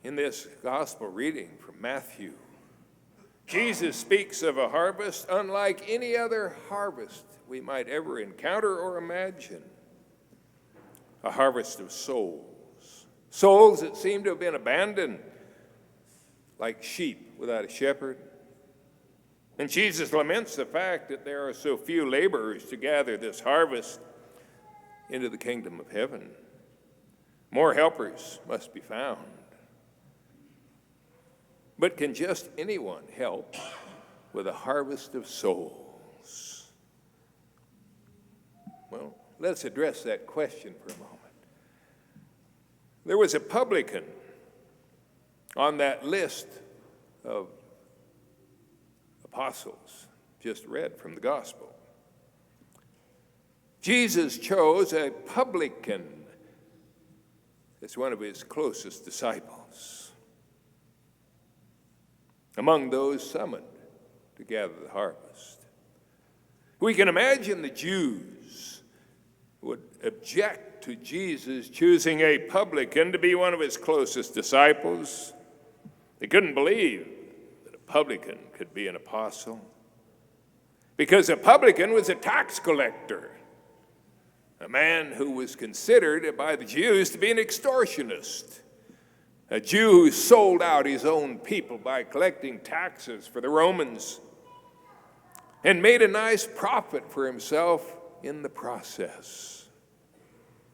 In this gospel reading from Matthew, Jesus speaks of a harvest unlike any other harvest we might ever encounter or imagine. A harvest of souls. Souls that seem to have been abandoned like sheep without a shepherd. And Jesus laments the fact that there are so few laborers to gather this harvest into the kingdom of heaven. More helpers must be found. But can just anyone help with a harvest of souls? Well, let's address that question for a moment. There was a publican on that list of apostles just read from the gospel. Jesus chose a publican as one of his closest disciples, among those summoned to gather the harvest. We can imagine the Jews would object to Jesus choosing a publican to be one of his closest disciples. They couldn't believe that a publican could be an apostle, because a publican was a tax collector, a man who was considered by the Jews to be an extortionist. A Jew who sold out his own people by collecting taxes for the Romans and made a nice profit for himself in the process.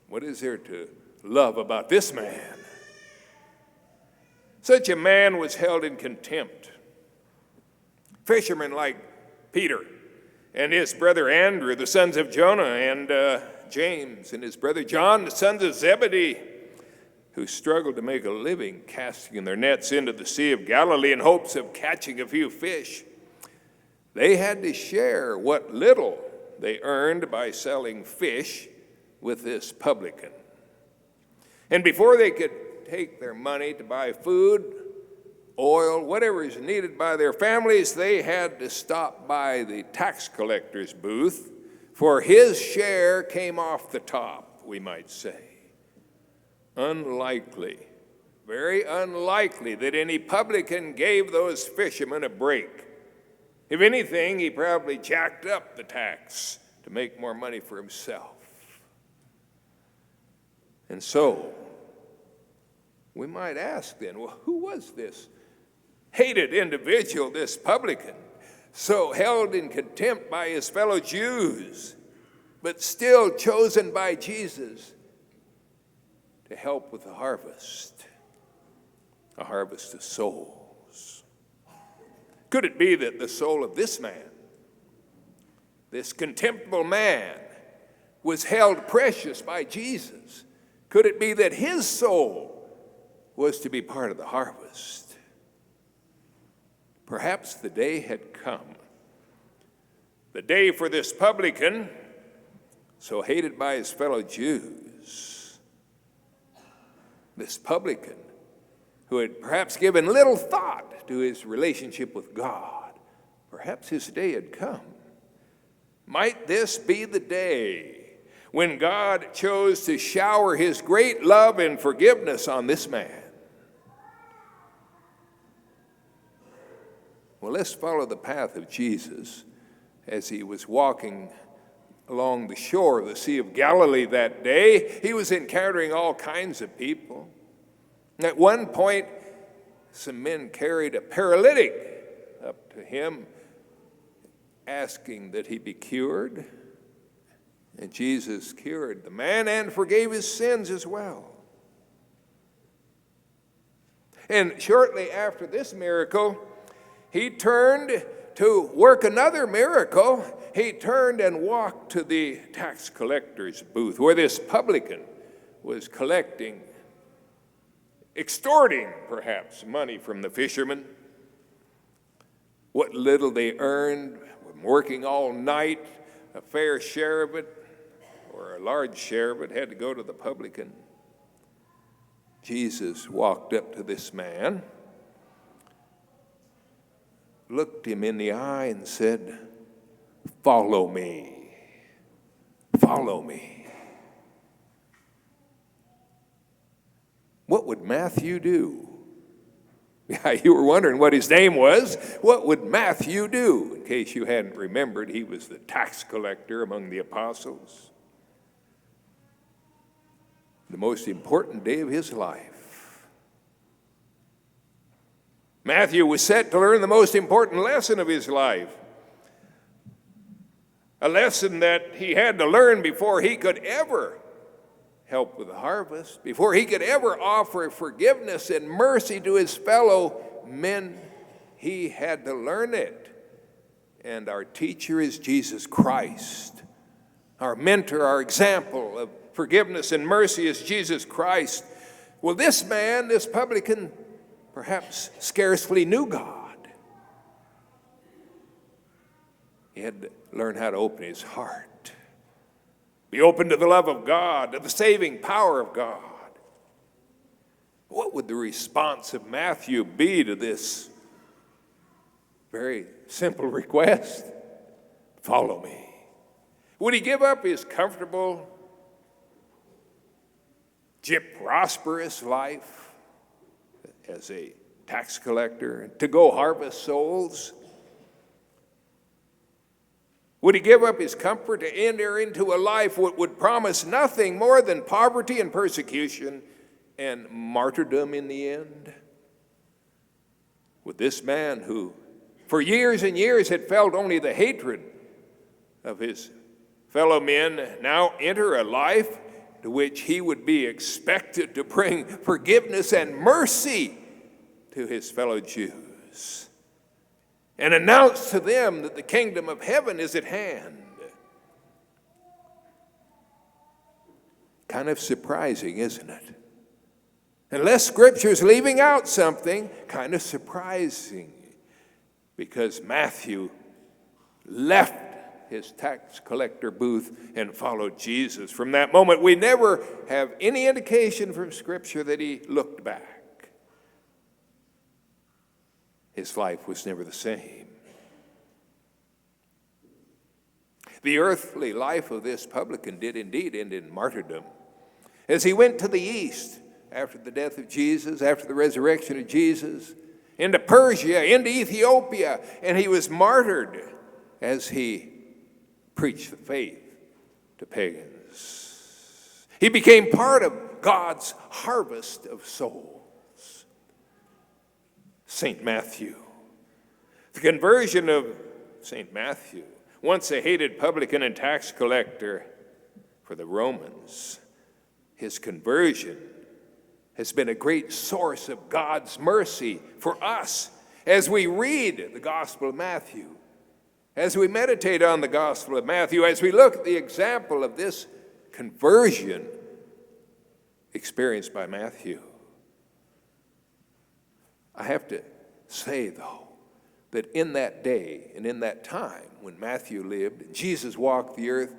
What is there to love about this man? Such a man was held in contempt. Fishermen like Peter and his brother Andrew, the sons of Jonah, and James and his brother John, the sons of Zebedee, who struggled to make a living casting their nets into the Sea of Galilee in hopes of catching a few fish. They had to share what little they earned by selling fish with this publican. And before they could take their money to buy food, oil, whatever is needed by their families, they had to stop by the tax collector's booth, for his share came off the top, we might say. Unlikely, very unlikely that any publican gave those fishermen a break. If anything, he probably jacked up the tax to make more money for himself. And so, we might ask then, well, who was this hated individual, this publican, so held in contempt by his fellow Jews, but still chosen by Jesus to help with the harvest, a harvest of souls? Could it be that the soul of this man, this contemptible man, was held precious by Jesus? Could it be that his soul was to be part of the harvest? Perhaps the day had come, the day for this publican, so hated by his fellow Jews, this publican who had perhaps given little thought to his relationship with God. Perhaps his day had come. Might this be the day when God chose to shower his great love and forgiveness on this man? Well, let's follow the path of Jesus as he was walking along the shore of the Sea of Galilee that day. He was encountering all kinds of people. At one point, some men carried a paralytic up to him, asking that he be cured. And Jesus cured the man and forgave his sins as well. And shortly after this miracle, he turned to work another miracle. He turned and walked to the tax collector's booth, where this publican was collecting, extorting perhaps money from the fishermen. What little they earned, working all night, a fair share of it, or a large share of it, had to go to the publican. Jesus walked up to this man, looked him in the eye and said, "Follow me, follow me." What would Matthew do Yeah, you were wondering what his name was. What would Matthew do? In case you hadn't remembered, he was the tax collector among the apostles. The most important day of his life. Matthew was set to learn the most important lesson of his life. A lesson that he had to learn before he could ever help with the harvest, before he could ever offer forgiveness and mercy to his fellow men. He had to learn it. And our teacher is Jesus Christ. Our mentor, our example of forgiveness and mercy is Jesus Christ. Well, this man, this publican, perhaps scarcely knew God. He had to learn how to open his heart. Be open to the love of God, to the saving power of God. What would the response of Matthew be to this very simple request? Follow me. Would he give up his comfortable, prosperous life as a tax collector to go harvest souls? Would he give up his comfort to enter into a life that would promise nothing more than poverty and persecution and martyrdom in the end? Would this man who for years and years had felt only the hatred of his fellow men now enter a life to which he would be expected to bring forgiveness and mercy to his fellow Jews and announce to them that the kingdom of heaven is at hand? Kind of surprising, isn't it? Unless Scripture's leaving out something, kind of surprising, because Matthew left his tax collector booth and followed Jesus. From that moment, we never have any indication from Scripture that he looked back. His life was never the same. The earthly life of this publican did indeed end in martyrdom. As he went to the east after the death of Jesus, after the resurrection of Jesus, into Persia, into Ethiopia, and he was martyred as he preached the faith to pagans. He became part of God's harvest of souls. St. Matthew. The conversion of St. Matthew, once a hated publican and tax collector for the Romans, his conversion has been a great source of God's mercy for us as we read the Gospel of Matthew, as we meditate on the Gospel of Matthew, as we look at the example of this conversion experienced by Matthew. I have to say, though, that in that day and in that time when Matthew lived and Jesus walked the earth,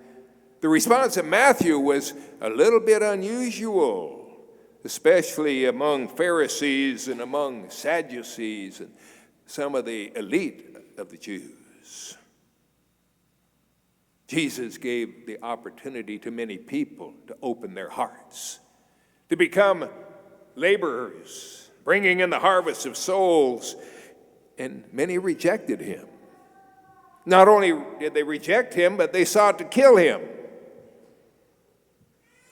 the response of Matthew was a little bit unusual, especially among Pharisees and among Sadducees and some of the elite of the Jews. Jesus gave the opportunity to many people to open their hearts, to become laborers, bringing in the harvest of souls, and many rejected him. Not only did they reject him, but they sought to kill him.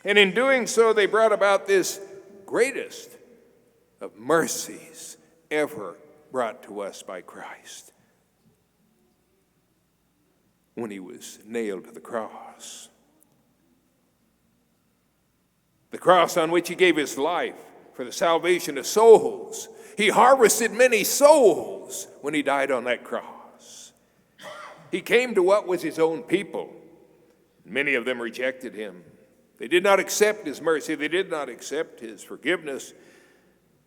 And in doing so, they brought about this greatest of mercies ever brought to us by Christ when he was nailed to the cross. The cross on which he gave his life for the salvation of souls. He harvested many souls when he died on that cross. He came to what was his own people. Many of them rejected him. They did not accept his mercy. They did not accept his forgiveness.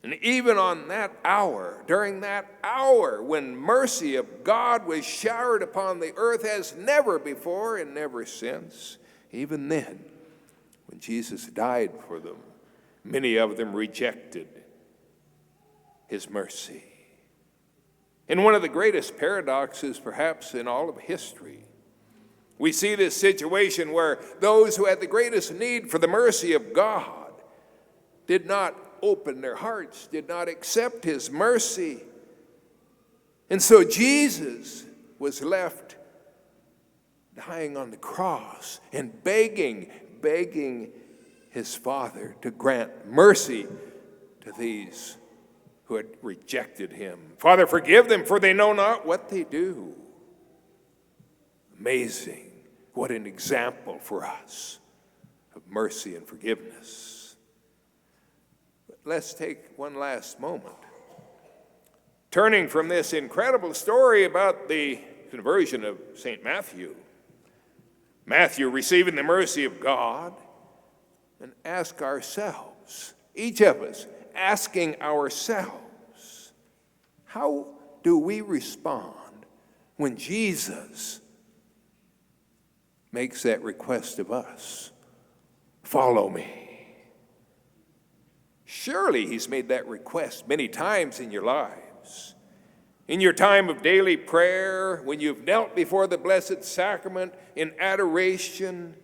And even on that hour, during that hour when mercy of God was showered upon the earth as never before and never since, even then, when Jesus died for them, many of them rejected his mercy. In one of the greatest paradoxes, perhaps, in all of history, we see this situation where those who had the greatest need for the mercy of God did not open their hearts, did not accept his mercy. And so Jesus was left dying on the cross and begging his Father to grant mercy to these who had rejected him. Father, forgive them, for they know not what they do. Amazing. What an example for us of mercy and forgiveness. But let's take one last moment. Turning from this incredible story about the conversion of St. Matthew, Matthew receiving the mercy of God, and ask ourselves, each of us asking ourselves, how do we respond when Jesus makes that request of us? Follow me. Surely he's made that request many times in your lives. In your time of daily prayer, when you've knelt before the Blessed Sacrament in adoration,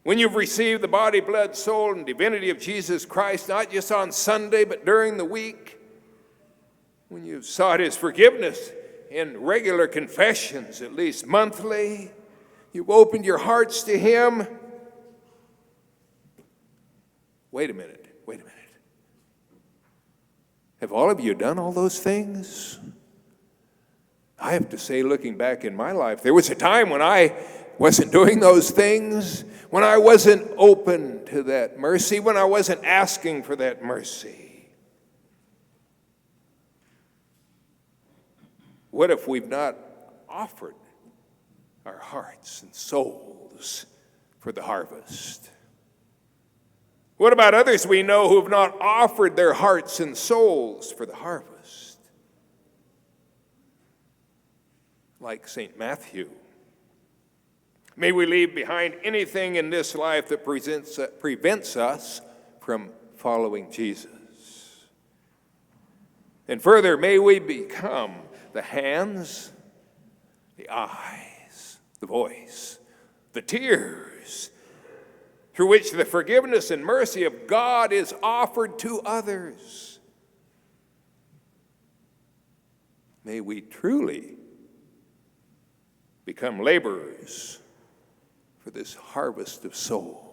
when you've received the body, blood, soul, and divinity of Jesus Christ, not just on Sunday, but during the week, when you've sought his forgiveness in regular confessions, at least monthly, you've opened your hearts to him. Wait a minute. Have all of you done all those things? I have to say, looking back in my life, there was a time when I wasn't doing those things, when I wasn't open to that mercy, when I wasn't asking for that mercy. What if we've not offered our hearts and souls for the harvest? What about others we know who have not offered their hearts and souls for the harvest? Like St. Matthew. May we leave behind anything in this life that prevents us from following Jesus. And further, may we become the hands, the eyes, the voice, the tears, through which the forgiveness and mercy of God is offered to others. May we truly become laborers for this harvest of souls.